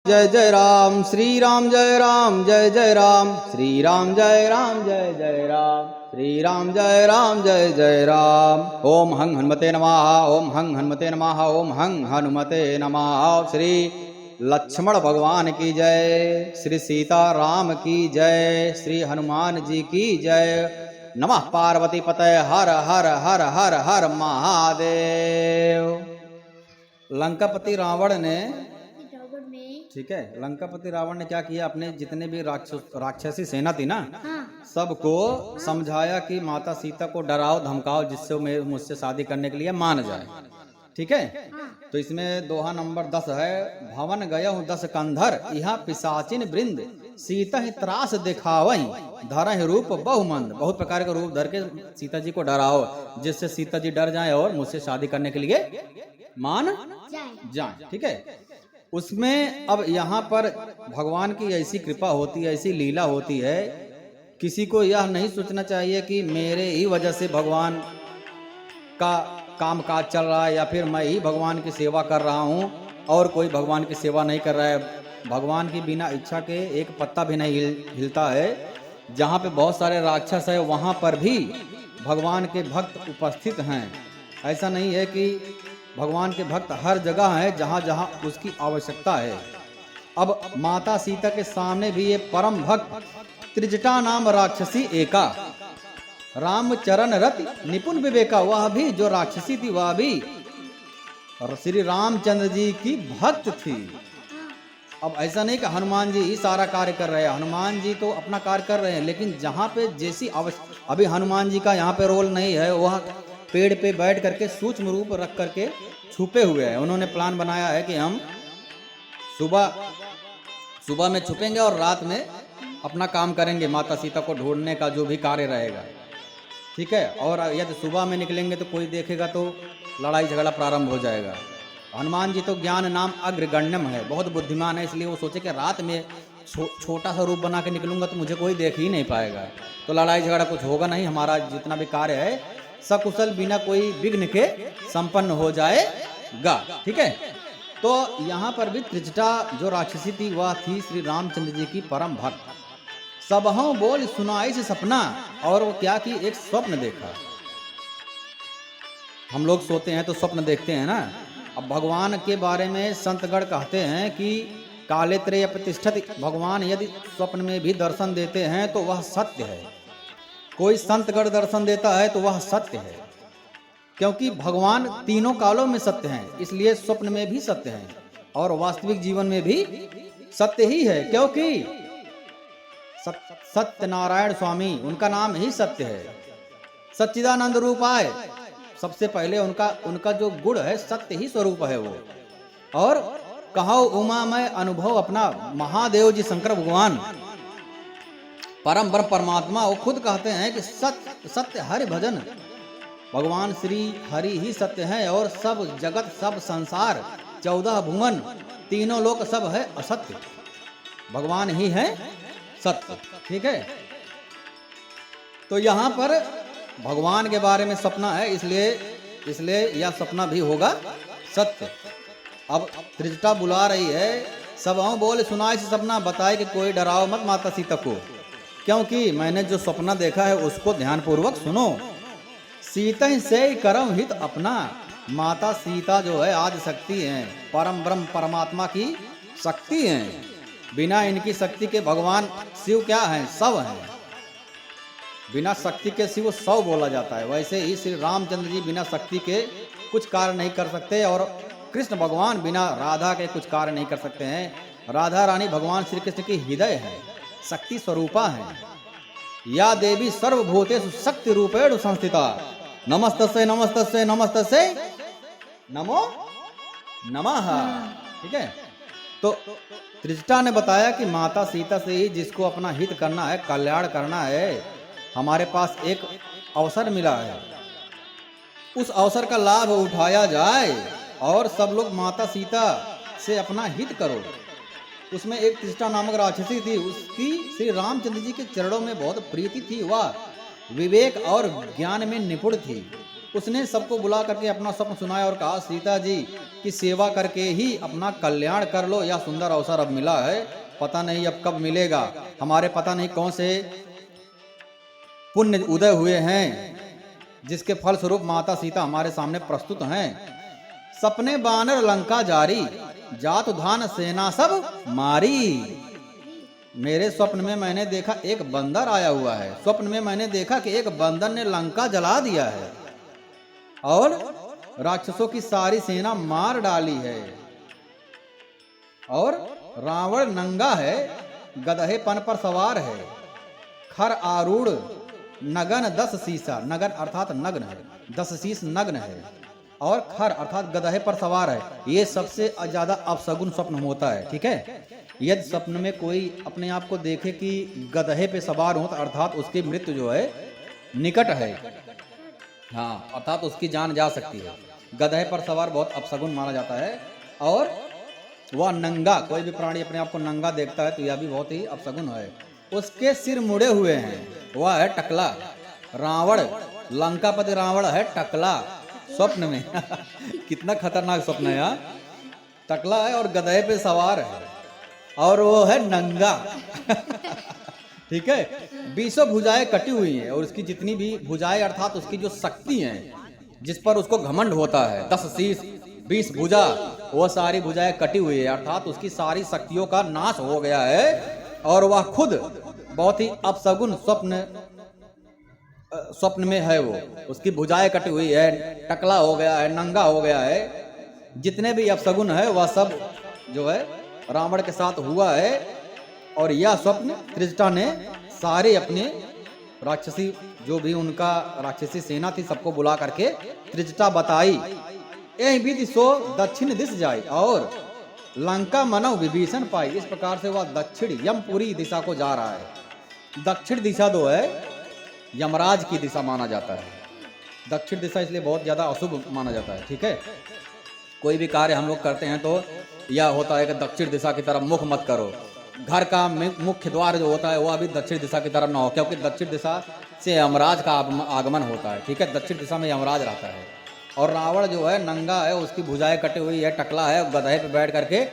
जय जय राम श्री राम जय राम जय जय राम श्री राम जय राम जय जय राम श्री राम जय राम जय जय राम। ओम हं हनुमते नमः ओम हं हनुमते नमः ओम हं हनुमते नमः। श्री लक्ष्मण भगवान की जय, श्री सीता राम की जय, श्री हनुमान जी की जय। नमः पार्वती पतये हर हर हर हर हर महादेव। लंकापति रावण ने, ठीक है, लंकापति रावण ने क्या किया, अपने जितने भी राक्षसी सेना थी ना, सबको समझाया कि माता सीता को डराओ धमकाओ जिससे मुझसे शादी करने के लिए मान जाए। ठीक है, तो इसमें दोहा नंबर 10 है। भवन गयहु 10 कंधर यहाँ पिशाचिन वृंद सीता ही त्रास दिखावई धरहि रूप बहुमंद। बहुत प्रकार का रूप धर के सीता जी को डराओ जिससे सीता जी डर जाए और मुझसे शादी करने के लिए मान जाए। ठीक है, उसमें अब यहाँ पर भगवान की ऐसी कृपा होती है, ऐसी लीला होती है, किसी को यह नहीं सोचना चाहिए कि मेरे ही वजह से भगवान का काम काज चल रहा है या फिर मैं ही भगवान की सेवा कर रहा हूँ और कोई भगवान की सेवा नहीं कर रहा है। भगवान की बिना इच्छा के एक पत्ता भी नहीं हिलता है। जहाँ पे बहुत सारे राक्षस है वहाँ पर भी भगवान के भक्त उपस्थित हैं। ऐसा नहीं है कि भगवान के भक्त हर जगह हैं जहाँ जहाँ उसकी आवश्यकता है। अब माता सीता के सामने भी ये परम भक्त त्रिजटा नाम राक्षसी एका रामचरण रति निपुण विवेका, वह भी जो राक्षसी थी वह भी श्री रामचंद्र जी की भक्त थी। अब ऐसा नहीं कि हनुमान जी ही सारा कार्य कर रहे हैं, हनुमान जी तो अपना कार्य कर रहे हैं, लेकिन जहाँ पे जैसी अभी हनुमान जी का यहाँ पे रोल नहीं है, वह पेड़ पे बैठ करके सूक्ष्म रूप रख करके छुपे हुए हैं। उन्होंने प्लान बनाया है कि हम सुबह में छुपेंगे और रात में अपना काम करेंगे, माता सीता को ढूंढने का जो भी कार्य रहेगा। ठीक है, और यदि सुबह में निकलेंगे तो कोई देखेगा तो लड़ाई झगड़ा प्रारंभ हो जाएगा। हनुमान जी तो ज्ञान नाम अग्रगण्यम है, बहुत बुद्धिमान है, इसलिए वो सोचे कि रात में छोटा सा रूप बना के निकलूंगा तो मुझे कोई देख ही नहीं पाएगा, तो लड़ाई झगड़ा कुछ होगा नहीं, हमारा जितना भी कार्य है सकुशल बिना कोई विघ्न के संपन्न हो जाएगा। ठीक है, तो यहाँ पर भी त्रिजटा जो राक्षसी थी वह थी श्री रामचंद्र जी की परम भक्त। सबहों बोल सुनाई से सपना, और वो क्या कि एक स्वप्न देखा। हम लोग सोते हैं तो स्वप्न देखते हैं ना। अब भगवान के बारे में संतगण कहते हैं कि काले त्रय प्रतिष्ठित, भगवान यदि स्वप्न में भी दर्शन देते हैं तो वह सत्य है। कोई संतगण दर्शन देता है तो वह सत्य है, क्योंकि भगवान तीनों कालों में सत्य हैं, इसलिए स्वप्न में भी सत्य हैं और वास्तविक जीवन में भी सत्य ही है। क्योंकि सत्यनारायण स्वामी उनका नाम ही सत्य है, सच्चिदानंद रूपाय, सबसे पहले उनका जो गुण है सत्य ही स्वरूप है वो। और कहो उमा में अनुभव अपना, महादेव जी शंकर भगवान परम ब्रह्म परमात्मा वो खुद कहते हैं कि सत्य हरि भजन, भगवान श्री हरि ही सत्य है और सब जगत सब संसार 14 भुवन तीनों लोक सब है असत्य, भगवान ही है सत्य। ठीक है, तो यहाँ पर भगवान के बारे में सपना है, इसलिए यह सपना भी होगा सत्य। अब त्रिजटा बुला रही है, सबहों बोल सुनाई से सपना, बताए कि कोई डराओ मत माता सीता को, क्योंकि मैंने जो सपना देखा है उसको ध्यान पूर्वक सुनो। सीता से करम हित अपना, माता सीता जो है आदि शक्ति हैं, परम ब्रह्म परमात्मा की शक्ति हैं। बिना इनकी शक्ति के भगवान शिव क्या हैं, सब हैं। बिना शक्ति के शिव 100 बोला जाता है, वैसे ही श्री रामचंद्र जी बिना शक्ति के कुछ कार्य नहीं कर सकते और कृष्ण भगवान बिना राधा के कुछ कार्य नहीं कर सकते हैं। राधा रानी भगवान श्री कृष्ण की हृदय है, शक्ति स्वरूपा है। या देवी सर्वभूतेषु शक्ति रूपेण संस्थिता, नमस्तस्यै नमस्तस्यै नमस्तस्यै नमो नमः। ठीक है, तो त्रिजटा ने बताया कि माता सीता से ही जिसको अपना हित करना है, कल्याण करना है, हमारे पास एक अवसर मिला है, उस अवसर का लाभ उठाया जाए और सब लोग माता सीता से अपना हित करो। उसमें एक त्रिजटा नामक राक्षसी थी, उसकी श्री रामचंद्र जी के चरणों में बहुत प्रीति थी, वह विवेक और ज्ञान में निपुण थी। उसने सबको बुला करके अपना स्वप्न सुनाया और कहा, सीता जी की सेवा करके ही अपना कल्याण कर लो, यह सुंदर अवसर अब मिला है, पता नहीं अब कब मिलेगा, हमारे पता नहीं कौन से पुण्य उदय हुए हैं जिसके फल स्वरूप माता सीता हमारे सामने प्रस्तुत हैं। सपने बानर लंका जारी, जात धान सेना सब मारी। मेरे स्वप्न में मैंने देखा एक बंदर आया हुआ है, स्वप्न में मैंने देखा कि एक बंदर ने लंका जला दिया है और राक्षसों की सारी सेना मार डाली है, और रावण नंगा है, गदहेपन पर सवार है, खर आरूढ़ नगन 10 सीसा, नगन अर्थात नग्न है, 10 शीश नग्न है, और खर अर्थात गदहे पर सवार है। ये सबसे ज्यादा अपशगुन स्वप्न होता है, ठीक है। यदि स्वप्न में कोई अपने आप को देखे कि गदहे पे सवार हो, तो अर्थात उसकी मृत्यु जो है निकट है, हाँ, अर्थात उसकी जान जा सकती है। गदहे पर सवार बहुत अपशगुन माना जाता है। और वह नंगा, कोई भी प्राणी अपने आप को नंगा देखता है तो यह भी बहुत ही अपशगुन है। उसके सिर मुड़े हुए हैं, वह है टकला। रावण, लंकापति रावण है टकला स्वप्न में कितना खतरनाक स्वप्न है यार। टकला है और गदहे पे सवार है और वो है नंगा ठीक है। 20 भुजाएं कटी हुई हैं और उसकी जितनी भी भुजाएं अर्थात उसकी जो शक्ति है जिस पर उसको घमंड होता है, 10 शीश 20 भुजा, वो सारी भुजाएं कटी हुई है अर्थात उसकी सारी शक्तियों का नाश हो गया है और वह खुद बहुत ही अपशगुन स्वप्न में है। वो उसकी भुजाएं कटी हुई है, टकला हो गया है, नंगा हो गया है। जितने भी अपशगुन है वह सब जो है रावण के साथ हुआ है। और यह स्वप्न त्रिजटा ने सारे अपने राक्षसी जो भी उनका राक्षसी सेना थी सबको बुला करके त्रिजटा बताई। यही विधि सो दक्षिण दिश जाई और लंका मनव विभीषण पाई। इस प्रकार से वह दक्षिण यमपुरी दिशा को जा रहा है। दक्षिण दिशा जो है यमराज की दिशा माना जाता है। दक्षिण दिशा इसलिए बहुत ज्यादा अशुभ माना जाता है, ठीक है। कोई भी कार्य हम लोग करते हैं तो यह होता है कि दक्षिण दिशा की तरफ मुख मत करो। घर का मुख्य द्वार जो होता है वह भी दक्षिण दिशा की तरफ ना हो, क्योंकि दक्षिण दिशा से यमराज का आगमन होता है, ठीक है। दक्षिण दिशा में यमराज रहता है। और रावण जो है नंगा है, उसकी भुजाएं कटी हुई है, टकला है, गधे पे बैठ करके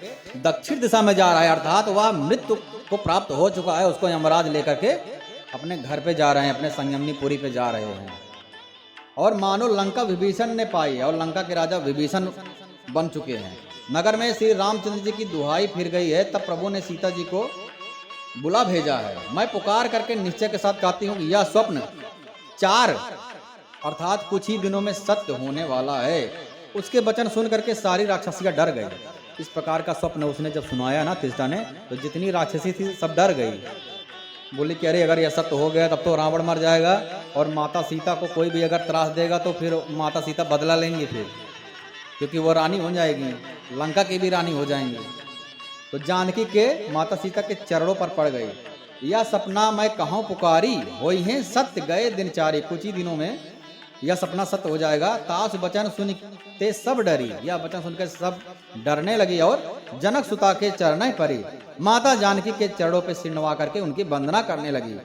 दक्षिण दिशा में जा रहा है अर्थात वह मृत्यु को प्राप्त हो चुका है। उसको यमराज लेकर के अपने घर पे जा रहे हैं, अपने संयमनीपुरी पे जा रहे हैं। और मानो लंका विभीषण ने पाई और लंका के राजा विभीषण बन चुके हैं। नगर में श्री रामचंद्र जी की दुहाई फिर गई है, तब प्रभु ने सीता जी को बुला भेजा है। मैं पुकार करके निश्चय के साथ कहती हूँ कि यह स्वप्न 4 अर्थात कुछ ही दिनों में सत्य होने वाला है। उसके वचन सुन करके सारी राक्षसियां डर गई। इस प्रकार का स्वप्न उसने जब सुनाया ना त्रिजटा ने, तो जितनी राक्षसी थी सब डर गई। बोली कि अरे अगर यह सत्य हो गया तब तो रावण मर जाएगा और माता सीता को कोई भी अगर त्रास देगा तो फिर माता सीता बदला लेंगे फिर, क्योंकि वो रानी हो जाएगी, लंका की भी रानी हो जाएंगी। तो जानकी के माता सीता के चरणों पर पड़ गई। यह सपना मैं कहूँ पुकारी, होई हैं सत्य गए दिनचारी। कुछ ही दिनों में यह सपना सत्य हो जाएगा। तास वचन सुनते सब डरी। यह वचन सुनकर सब डरने लगी और जनक सुता के चरण परी। माता जानकी के चरणों पे सिर नवा करके उनकी वंदना करने लगी।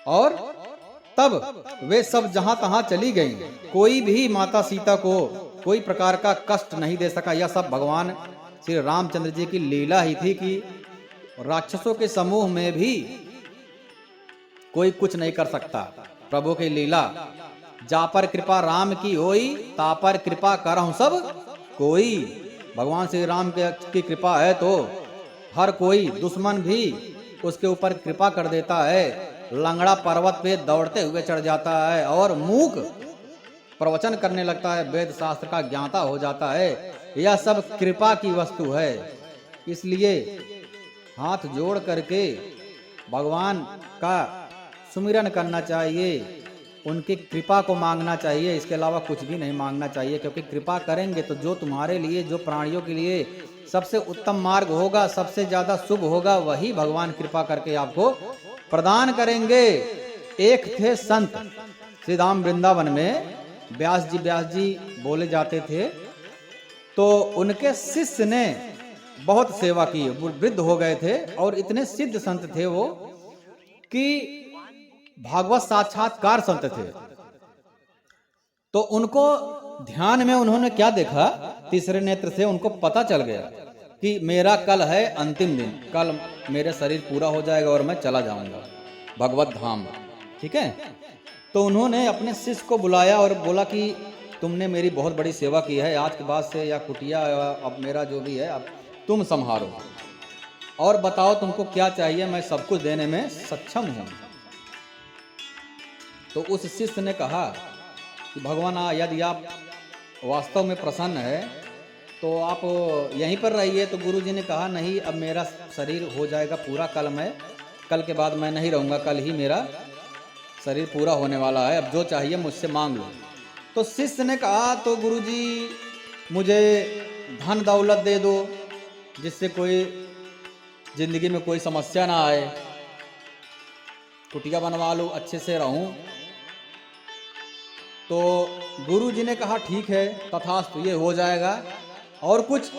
और तब वे सब जहां तहां चली गईं। कोई भी माता सीता को कोई प्रकार का कष्ट नहीं दे सका। यह सब भगवान श्री रामचंद्र जी की लीला ही थी कि राक्षसों के समूह में भी कोई कुछ नहीं कर सकता। प्रभु की लीला। जा पर कृपा राम की होई, ता पर कृपा करहु सब कोई। भगवान श्री राम की कृपा है तो हर कोई दुश्मन भी उसके ऊपर कृपा कर देता है। लंगड़ा पर्वत पे दौड़ते हुए चढ़ जाता है और मूक प्रवचन करने लगता है, वेद शास्त्र का ज्ञाता हो जाता है। यह सब कृपा की वस्तु है। इसलिए हाथ जोड़ करके भगवान का सुमिरन करना चाहिए, उनकी कृपा को मांगना चाहिए। इसके अलावा कुछ भी नहीं मांगना चाहिए, क्योंकि कृपा करेंगे तो जो तुम्हारे लिए, जो प्राणियों के लिए सबसे उत्तम मार्ग होगा, सबसे ज्यादा शुभ होगा, वही भगवान कृपा करके आपको प्रदान करेंगे। एक थे संत श्री धाम वृंदावन में, व्यास जी बोले जाते थे। तो उनके शिष्य ने बहुत सेवा की, वृद्ध हो गए थे और इतने सिद्ध संत थे वो कि भागवत साक्षात्कार संत थे। तो उनको ध्यान में उन्होंने क्या देखा, तीसरे नेत्र से उनको पता चल गया कि मेरा कल है अंतिम दिन, कल मेरे शरीर पूरा हो जाएगा और मैं चला जाऊंगा भगवत धाम। ठीक है, तो उन्होंने अपने शिष्य को बुलाया और बोला कि तुमने मेरी बहुत बड़ी सेवा की है, आज के बाद से या कुटिया अब मेरा जो भी है अब तुम संभालो और बताओ तुमको क्या चाहिए, मैं सब कुछ देने में सक्षम हूँ। तो उस शिष्य ने कहा कि भगवान यदि आप वास्तव में प्रसन्न है तो आप यहीं पर रहिए। तो गुरु जी ने कहा नहीं, अब मेरा शरीर हो जाएगा पूरा, कल के बाद मैं नहीं रहूँगा, कल ही मेरा शरीर पूरा होने वाला है, अब जो चाहिए मुझसे मांग लो। तो शिष्य ने कहा तो गुरु जी मुझे धन दौलत दे दो जिससे कोई जिंदगी में कोई समस्या ना आए, कुटिया बनवा लो, अच्छे से रहूं। तो गुरु जी ने कहा ठीक है तथास्तु, ये हो जाएगा। और कुछ?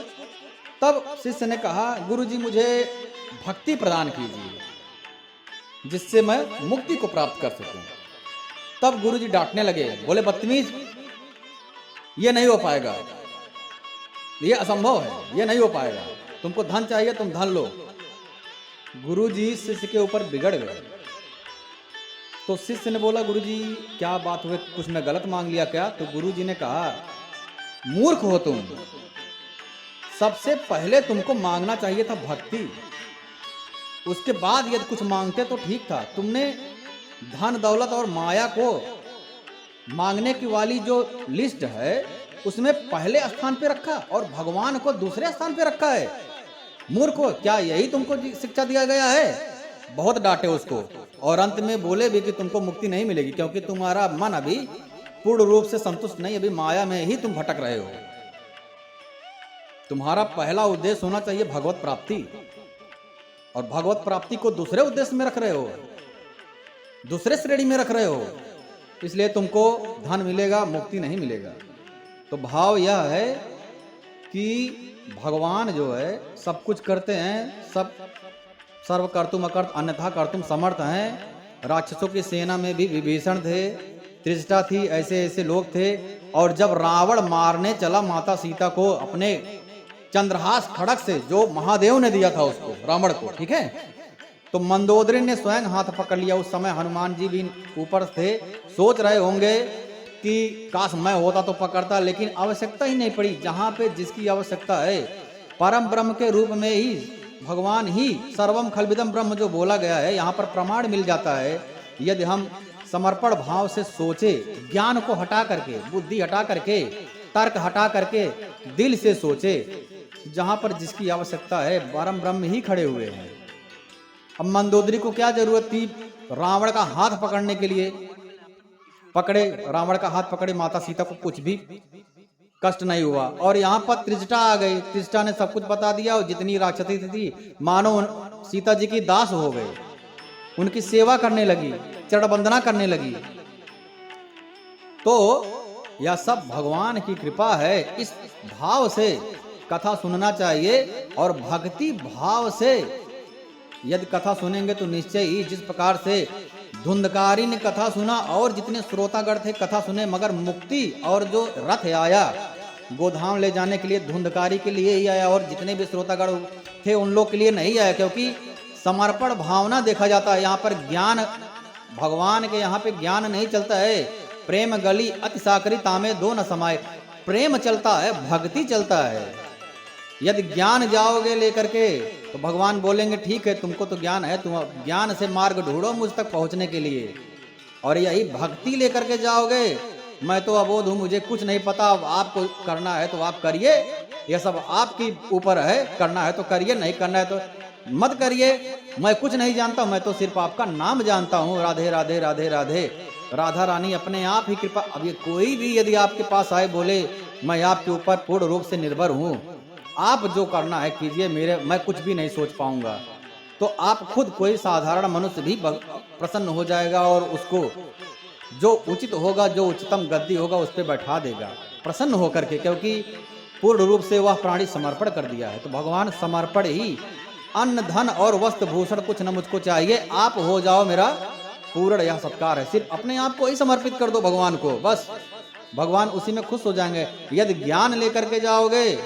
तब शिष्य ने कहा गुरु जी मुझे भक्ति प्रदान कीजिए जिससे मैं मुक्ति को प्राप्त कर सकूं। तब गुरु जी डांटने लगे, बोले बदतमीज, ये नहीं हो पाएगा, ये असंभव है, ये नहीं हो पाएगा, तुमको धन चाहिए तुम धन लो। गुरु जी शिष्य के ऊपर बिगड़ गए। तो शिष्य ने बोला गुरु जी क्या बात हुई, कुछ मैं गलत मांग लिया क्या? तो गुरु जी ने कहा मूर्ख हो तुम, सबसे पहले तुमको मांगना चाहिए था भक्ति, उसके बाद यदि कुछ मांगते तो ठीक था। तुमने धन दौलत और माया को मांगने की वाली जो लिस्ट है उसमें पहले स्थान पे रखा और भगवान को दूसरे स्थान पे रखा है। मूर्ख हो, क्या यही तुमको शिक्षा दिया गया है? बहुत डांटे उसको और अंत में बोले भी कि तुमको मुक्ति नहीं मिलेगी क्योंकि तुम्हारा मन अभी पूर्ण रूप से संतुष्ट नहीं, अभी माया में ही तुम भटक रहे हो। तुम्हारा पहला उद्देश्य होना चाहिए भगवत प्राप्ति, और भगवत प्राप्ति को दूसरे उद्देश्य में रख रहे हो, दूसरे श्रेणी में रख रहे हो, इसलिए तुमको धन मिलेगा, मुक्ति नहीं मिलेगा। तो भाव यह है कि भगवान जो है सब कुछ करते हैं, सब सर्व कर्तुम अकर्त अन्यथा कर्तुम समर्थ हैं। राक्षसों की सेना में भी विभीषण थे, त्रिजटा थी, ऐसे ऐसे लोग थे। और जब रावण मारने चला माता सीता को अपने चंद्रहास खड़क से, जो महादेव ने दिया था उसको रावण को, ठीक है, तो मंदोदरी ने स्वयं हाथ पकड़ लिया। उस समय हनुमान जी भी ऊपर थे, सोच रहे होंगे कि काश मैं होता तो पकड़ता, लेकिन आवश्यकता ही नहीं पड़ी। जहां पे जिसकी आवश्यकता है, परम ब्रह्म के रूप में ही भगवान ही सर्वम खलविदम ब्रह्म जो बोला गया है, यहाँ पर प्रमाण मिल जाता है। यदि हम समर्पण भाव से सोचे, ज्ञान को हटा करके, बुद्धि हटा करके, तर्क हटा करके दिल से सोचे, जहां पर जिसकी आवश्यकता है परम ब्रह्म ही खड़े हुए हैं। अब मंदोदरी को क्या जरूरत थी रावण का हाथ पकड़ने के लिए? पकड़े, रावण का हाथ पकड़े, माता सीता को कुछ भी कष्ट नहीं हुआ। और यहाँ पर त्रिजटा आ गई, त्रिजटा ने सब कुछ बता दिया और जितनी राक्षसी थी मानो सीता जी की दास हो गए, उनकी सेवा करने लगी, चरण वंदना करने लगी। तो यह सब भगवान की कृपा है। इस भाव से कथा सुनना चाहिए और भक्ति भाव से यदि कथा सुनेंगे तो निश्चय ही, जिस प्रकार से धुंधकारी ने कथा सुना और जितने श्रोतागण थे कथा सुने, मगर मुक्ति और जो रथ आया गोधाम ले जाने के लिए धुंधकारी के लिए ही आया, और जितने भी श्रोतागण थे उन लोग के लिए नहीं आया, क्योंकि समर्पण भावना देखा जाता है। यहाँ पर ज्ञान, भगवान के यहाँ पे ज्ञान नहीं चलता है। प्रेम गली अति साकरी तामे दो न समाये, प्रेम चलता है, भक्ति चलता है। यदि ज्ञान जाओगे लेकर के तो भगवान बोलेंगे ठीक है तुमको तो ज्ञान है, तुम ज्ञान से मार्ग ढूंढो मुझ तक पहुंचने के लिए। और यही भक्ति लेकर के जाओगे, मैं तो अबोध हूं, मुझे कुछ नहीं पता, आपको करना है तो आप करिए, यह सब आपके ऊपर है, करना है तो करिए, नहीं करना है तो मत करिए, मैं कुछ नहीं जानता, मैं तो सिर्फ आपका नाम जानता हूँ, राधे राधे राधे राधे। राधा रानी अपने आप ही कृपा। अब ये कोई भी यदि आपके पास आए बोले मैं आपके ऊपर पूर्ण रूप से निर्भर हूँ, आप जो करना है कीजिए, मैं कुछ भी नहीं सोच पाऊंगा, तो आप खुद कोई साधारण मनुष्य भी प्रसन्न हो जाएगा और उसको जो उचित होगा, जो उच्चतम गद्दी होगा उस पर बैठा देगा प्रसन्न होकर के, क्योंकि पूर्ण रूप से वह प्राणी समर्पण कर दिया है। तो भगवान समर्पण ही, अन्न धन और वस्त्र भूषण कुछ न मुझको चाहिए, आप हो जाओ मेरा पूर्ण यह सत्कार है। सिर्फ अपने आप को ही समर्पित कर दो भगवान को, बस भगवान उसी में खुश हो जाएंगे। यदि ज्ञान लेकर के जाओगे,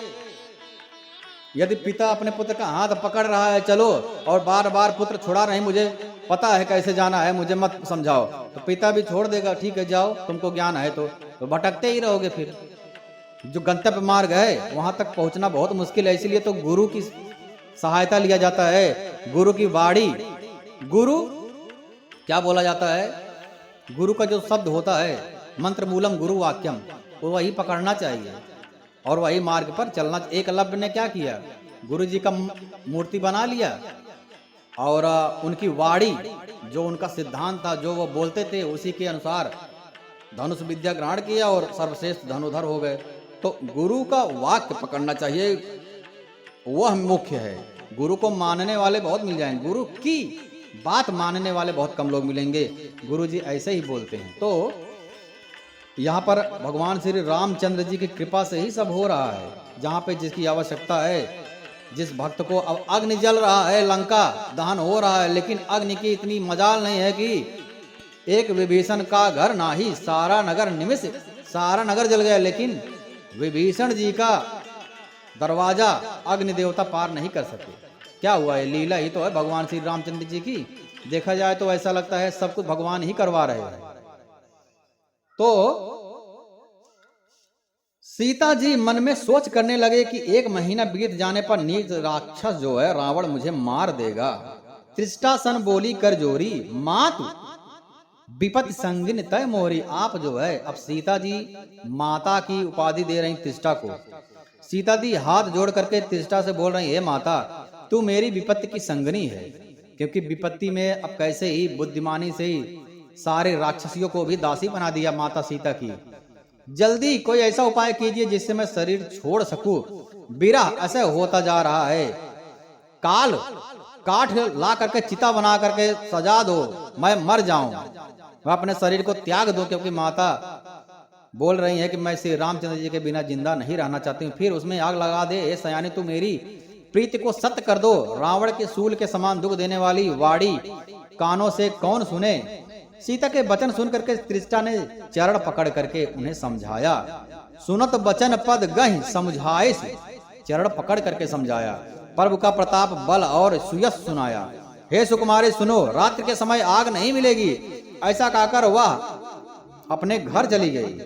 यदि पिता अपने पुत्र का हाथ पकड़ रहा है चलो, और बार बार पुत्र छोड़ा नहीं, मुझे पता है कैसे जाना है, मुझे मत समझाओ, तो पिता भी छोड़ देगा, ठीक है जाओ तुमको ज्ञान है तो भटकते ही रहोगे। फिर जो गंतव्य मार्ग है वहां तक पहुंचना बहुत मुश्किल है। इसलिए तो गुरु की सहायता लिया जाता है, गुरु की वाणी। गुरु क्या बोला जाता है, गुरु का जो शब्द होता है, मंत्र मूलम गुरु वाक्यम, वो वही पकड़ना चाहिए और वही मार्ग पर चलना। एकलव्य ने क्या किया, गुरु जी का मूर्ति बना लिया और उनकी वाणी, जो उनका सिद्धांत था, जो वो बोलते थे, उसी के अनुसार धनुष विद्या ग्रहण किया और सर्वश्रेष्ठ धनुधर हो गए। तो गुरु का वाक्य पकड़ना चाहिए, वह मुख्य है। गुरु को मानने वाले बहुत मिल जाएंगे, गुरु की बात मानने वाले बहुत कम लोग मिलेंगे। गुरु जी ऐसे ही बोलते हैं। तो यहाँ पर भगवान श्री रामचंद्र जी की कृपा से ही सब हो रहा है। जहाँ पे जिसकी आवश्यकता है, जिस भक्त को अब अग्नि जल रहा है, लंका दहन हो रहा है, लेकिन अग्नि की इतनी मजाल नहीं है कि एक विभीषण का घर ना ही सारा नगर निमिष, सारा नगर जल गया, लेकिन विभीषण जी का दरवाजा अग्नि देवता पार नहीं कर सके। क्या हुआ, ये लीला ही तो है भगवान श्री रामचंद्र जी की। देखा जाए तो ऐसा लगता है सब कुछ भगवान ही करवा रहे हैं। तो सीता जी मन में सोच करने लगे कि 1 महीना बीत जाने पर नीच राक्षस जो है रावण मुझे मार देगा। त्रिष्टासन बोली कर जोरी, मातु विपत्ति संगिन तय मोरी। आप जो है, अब सीता जी माता की उपाधि दे रही त्रिष्टा को। सीता जी हाथ जोड़ करके त्रिष्टा से बोल रही है, माता तू मेरी विपत्ति की संगनी है। क्योंकि विपत्ति में अब कैसे ही बुद्धिमानी से ही सारे राक्षसियों को भी दासी बना दिया माता सीता की। जल्दी कोई ऐसा उपाय कीजिए जिससे मैं शरीर छोड़ सकूं। विरह ऐसे होता जा रहा है, काल काठ ला करके चिता बना करके सजा दो, मैं मर जाऊं, मैं अपने शरीर को त्याग दूं। क्योंकि माता बोल रही है कि मैं श्री रामचंद्र जी के बिना जिंदा नहीं रहना चाहती हूँ। फिर उसमें आग लगा दे, ए सयानी तू मेरी प्रीति को सत्य कर दो। रावण के सूल के समान दुख देने वाली वाणी कानों से कौन सुने। सीता के वचन सुन करके त्रिष्टा ने चरण पकड़ करके उन्हें समझाया। सुनत वचन पद गहि समझाए, चरण पकड़ करके समझाया। प्रभु का प्रताप बल और सुयस सुनाया। हे सुकुमारी सुनो, रात्रि के समय आग नहीं मिलेगी। ऐसा कहकर वह अपने घर चली गई।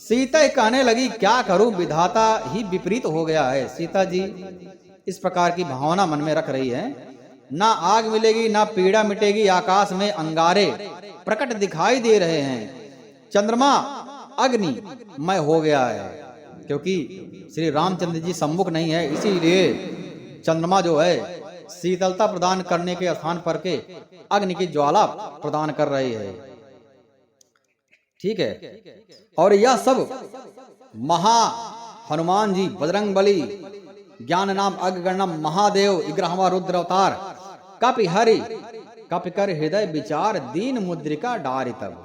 सीता कहने लगी, क्या करूं, विधाता ही विपरीत हो गया है। सीता जी इस प्रकार की भावना मन में रख रही है, ना आग मिलेगी ना पीड़ा मिटेगी। आकाश में अंगारे प्रकट दिखाई दे रहे हैं, चंद्रमा अग्नि मय हो गया है। क्योंकि श्री रामचंद्र जी सम्मुख नहीं है, इसीलिए चंद्रमा जो है शीतलता प्रदान करने के स्थान पर के अग्नि की ज्वाला प्रदान कर रही है। ठीक है। और यह सब महा हनुमान जी, बजरंग बली, ज्ञान नाम अग्रगणम महादेव, इग्रहवा रुद्र अवतार, कपि हरि कपि कर हृदय विचार, दीन मुद्रिका डारि तब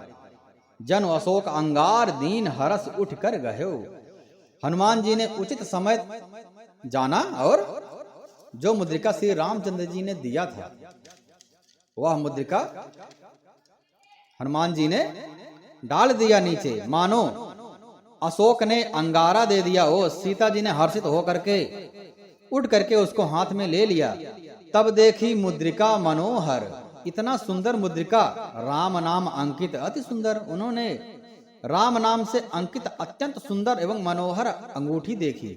जन अशोक अंगार, दीन हरस उठ कर गयो। हनुमान जी ने उचित समय जाना और जो मुद्रिका श्री रामचंद्र जी ने दिया था, वह मुद्रिका हनुमान जी ने डाल दिया नीचे, मानो अशोक ने अंगारा दे दिया हो। सीता जी ने हर्षित होकर के उठ करके उसको हाथ में ले लिया। तब देखी मुद्रिका मनोहर, इतना सुंदर मुद्रिका, राम नाम अंकित, अति सुंदर। उन्होंने राम नाम से अंकित अत्यंत सुंदर एवं मनोहर अंगूठी देखी।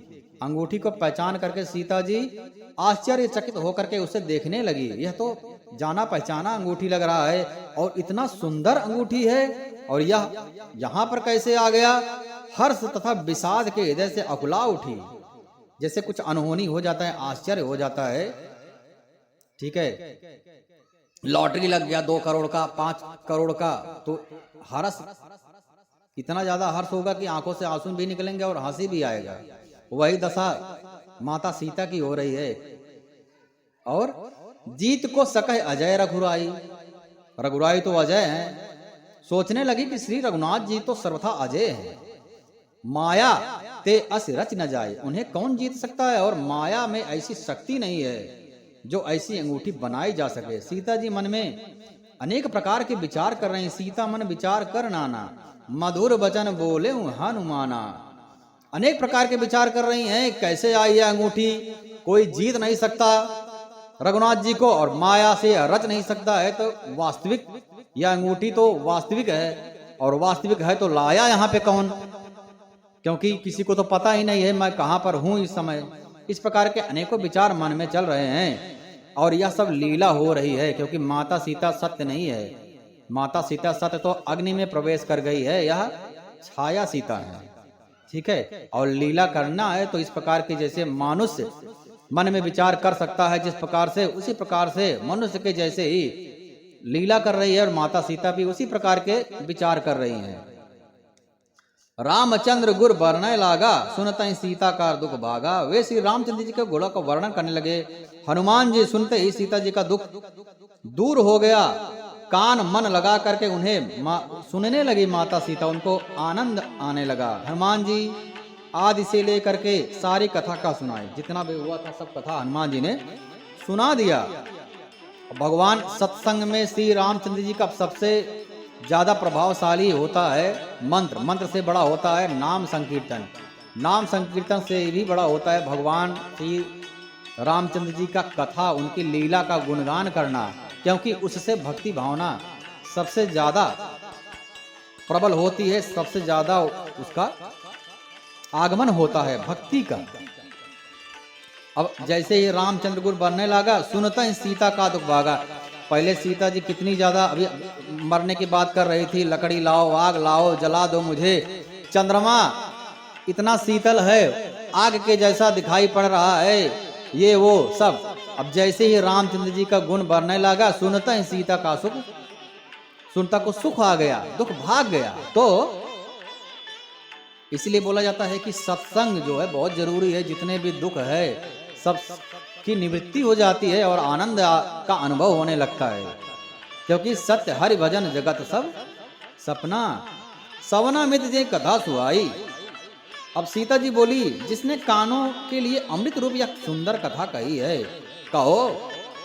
अंगूठी को पहचान करके सीता जी आश्चर्यचकित होकर के उसे देखने लगी। यह तो जाना पहचाना अंगूठी लग रहा है और इतना सुंदर अंगूठी है, और यह यहाँ पर कैसे आ गया। हर्ष तथा विषाद के हृदय से अकुला उठी, जैसे कुछ अनहोनी हो जाता है, आश्चर्य हो जाता है। ठीक है, लॉटरी लग गया 2 करोड़ का, 5 करोड़ का, तो हर्ष इतना ज्यादा हर्ष होगा कि आंखों से आंसू भी निकलेंगे और हंसी भी आएगा। वही दशा माता सीता की हो रही है। और जीत को सकह अजय रघुराई, रघुराई तो अजय हैं। सोचने लगी कि श्री रघुनाथ जी तो सर्वथा अजय हैं, माया ते अस रच न जाए, उन्हें कौन जीत सकता है। और माया में ऐसी शक्ति नहीं है जो ऐसी अंगूठी बनाई जा सके। सीता जी मन में अनेक प्रकार के विचार कर रहे हैं। सीता मन विचार कर नाना, मधुर वचन बोले हनुमाना। अनेक प्रकार के विचार कर रही हैं, कैसे आई यह अंगूठी, कोई जीत नहीं सकता रघुनाथ जी को और माया से रच नहीं सकता है। तो वास्तविक यह अंगूठी तो वास्तविक है, और वास्तविक है तो लाया यहाँ पे कौन, क्योंकि किसी को तो पता ही नहीं है मैं कहाँ पर हूँ इस समय। इस प्रकार के अनेकों विचार मन में चल रहे हैं, और यह सब लीला हो रही है, क्योंकि माता सीता सत्य नहीं है। माता सीता सत्य तो अग्नि में प्रवेश कर गई है, यह छाया सीता है, ठीक है। और लीला करना है तो इस प्रकार के जैसे मनुष्य मन में विचार कर सकता है जिस प्रकार से, उसी प्रकार से मनुष्य के जैसे ही लीला कर रही है, और माता सीता भी उसी प्रकार के विचार कर रही हैं। रामचंद्र गुर वर्णय लागा, सुनते ही सीता का दुख भागा। वे श्री रामचंद्र जी के गुणों का वर्णन करने लगे। हनुमान जी सुनते ही सीता जी का दुख दूर हो गया। कान मन लगा करके उन्हें सुनने लगी माता सीता, उनको आनंद आने लगा। हनुमान जी आदि से लेकर के सारी कथा का सुनाए, जितना भी हुआ था सब कथा हनुमान जी ने सुना दिया। भगवान सत्संग में श्री रामचंद्र जी का सबसे ज्यादा प्रभावशाली होता है मंत्र, मंत्र से बड़ा होता है नाम संकीर्तन, नाम संकीर्तन से भी बड़ा होता है भगवान श्री रामचंद्र जी का कथा, उनकी लीला का गुणगान करना, क्योंकि उससे भक्ति भावना सबसे ज्यादा प्रबल होती है, सबसे ज्यादा उसका आगमन होता है भक्ति का। अब जैसे ही रामचंद्र गुरु बनने लगा, सुनता ही सीता का दुख भागा। पहले सीता जी कितनी ज्यादा अभी मरने की बात कर रही थी, लकड़ी लाओ, आग लाओ, जला दो मुझे, चंद्रमा इतना शीतल है, आग के जैसा दिखाई पड़ रहा है, ये वो सब। अब जैसे ही रामचंद्र जी का गुण बढ़ने लगा, सुनता ही सीता का सुख, सुनता को सुख आ गया, दुख भाग गया। तो इसलिए बोला जाता है कि सत्संग जो है बहुत जरूरी है। जितने भी दुख है सब की निवृत्ति हो जाती है और आनंद का अनुभव होने लगता है, क्योंकि सत्य हरि भजन जगत सब सपना, सवना मित जे कथा सुहाई। अब सीता जी बोली, जिसने कानों के लिए अमृत रूप या सुंदर कथा कही है, कहो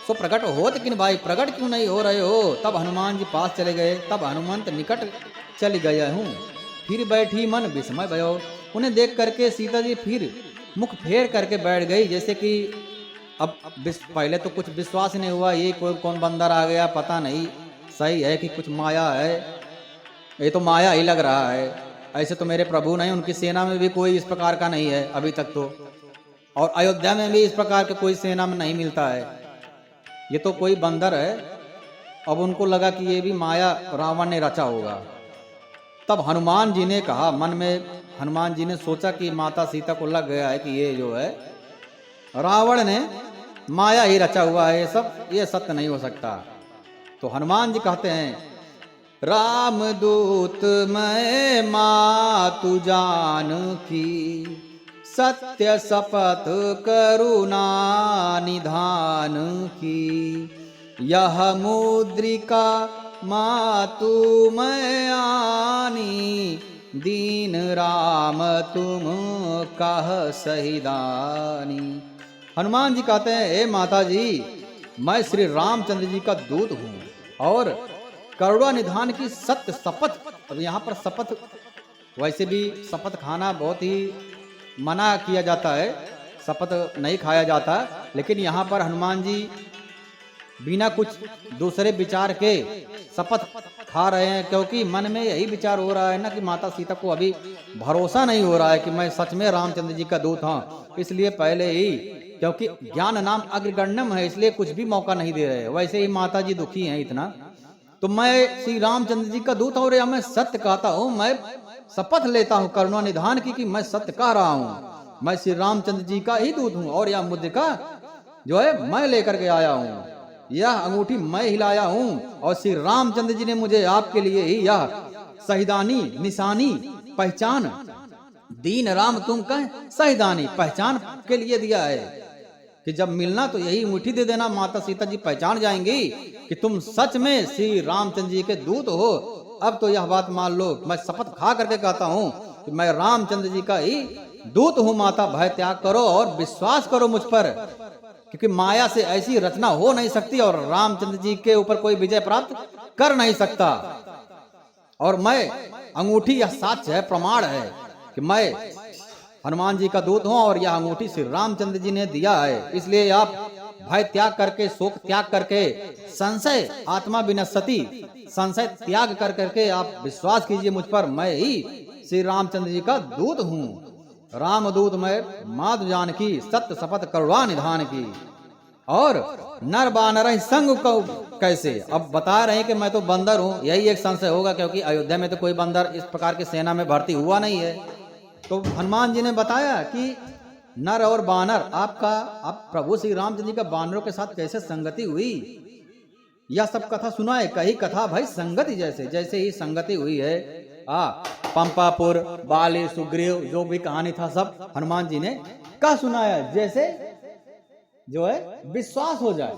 सो प्रकट हो, लेकिन भाई प्रकट क्यों नहीं हो रहे हो। तब हनुमान जी पास चले गए, तब हनुमंत निकट चल गया हूँ, फिर बैठी मन विस्मय भयो। उन्हें देख करके सीता जी फिर मुख फेर करके बैठ गई, जैसे कि अब पहले तो कुछ विश्वास नहीं हुआ, ये कोई कौन बंदर आ गया, पता नहीं सही है कि कुछ माया है, ये तो माया ही लग रहा है, ऐसे तो मेरे प्रभु नहीं, उनकी सेना में भी कोई इस प्रकार का नहीं है अभी तक तो, और अयोध्या में भी इस प्रकार का कोई सेना में नहीं मिलता है, ये तो कोई बंदर है। अब उनको लगा कि ये भी माया रावण ने रचा होगा। तब हनुमान जी ने कहा, मन में हनुमान जी ने सोचा कि माता सीता को लग गया है कि ये जो है रावण ने माया ही रचा हुआ है, ये सब, ये सत्य नहीं हो सकता। तो हनुमान जी कहते हैं, राम दूत मैं मातु जान की, सत्य शपथ करुणा निधान की, यह मुद्रिका मातु मैं आनी, दीन राम तुम कह सहिदानी। हनुमान जी कहते हैं, हे माता जी, मैं श्री रामचंद्र जी का दूत हूँ और करुणा निधान की सत्य शपथ। अब यहाँ पर शपथ, वैसे भी शपथ खाना बहुत ही मना किया जाता है, शपथ नहीं खाया जाता, लेकिन यहाँ पर हनुमान जी बिना कुछ दूसरे विचार के शपथ खा रहे हैं, क्योंकि मन में यही विचार हो रहा है ना कि माता सीता को अभी भरोसा नहीं हो रहा है कि मैं सच में रामचंद्र जी का दूत हूँ। इसलिए पहले ही, क्योंकि ज्ञान नाम अग्रगण्यम है, इसलिए कुछ भी मौका नहीं दे रहे। वैसे ही माता जी दुखी हैं इतना, तो मैं श्री रामचंद्र जी का दूत और या मैं सत्य कहता हूँ, मैं शपथ लेता हूँ करुणा निधान की कि मैं सत्य कह रहा हूँ, मैं श्री रामचंद्र जी का ही दूत हूँ, और यह मुद्रिका जो है मैं लेकर के आया हूँ, यह अंगूठी मैं हिलाया हूँ, और श्री रामचंद्र जी ने मुझे आपके लिए ही यह शहीदानी निशानी पहचान, दीन राम तुम कह शहीदानी पहचान के लिए दिया है कि जब मिलना तो यही अंगूठी दे देना, माता सीता जी पहचान जाएंगी कि तुम सच में श्री रामचंद्र जी के दूत हो। अब तो यह बात मान लो, मैं शपथ खा करके कहता हूँ कि मैं रामचंद्र जी का ही दूत हूँ। माता भय त्याग करो और विश्वास करो मुझ पर, क्योंकि माया से ऐसी रचना हो नहीं सकती और रामचंद्र जी के ऊपर कोई विजय प्राप्त कर नहीं सकता। और मैं अंगूठी यह साक्ष्य है, प्रमाण है कि मैं हनुमान जी का दूत हूं और यह अंगूठी श्री रामचंद्र जी ने दिया है। इसलिए आप भय त्याग करके, शोक त्याग करके, संशय आत्मा विनश्यति, संशय त्याग कर करके आप विश्वास कीजिए मुझ पर, मैं ही श्री रामचंद्र जी का दूत हूं। रामदूत मैं माधु जानकी, सत्य शपथ करुणा निधान की। और नर बानर संग को कैसे, अब बता रहे हैं कि मैं तो बंदर हूं। यही एक संशय होगा, क्योंकि अयोध्या में तो कोई बंदर इस प्रकार की सेना में भर्ती हुआ नहीं है। तो हनुमान जी ने बताया कि नर और बानर, आप प्रभु श्री रामचंद्र जी का बानरों के साथ कैसे संगति हुई, यह सब कथा सुना है। कही कथा भाई संगति जैसे ही संगति हुई है। पंपापुर, बाली, सुग्रीव, जो भी कहानी था सब हनुमान जी ने कहा सुनाया, जैसे जो है विश्वास हो जाए।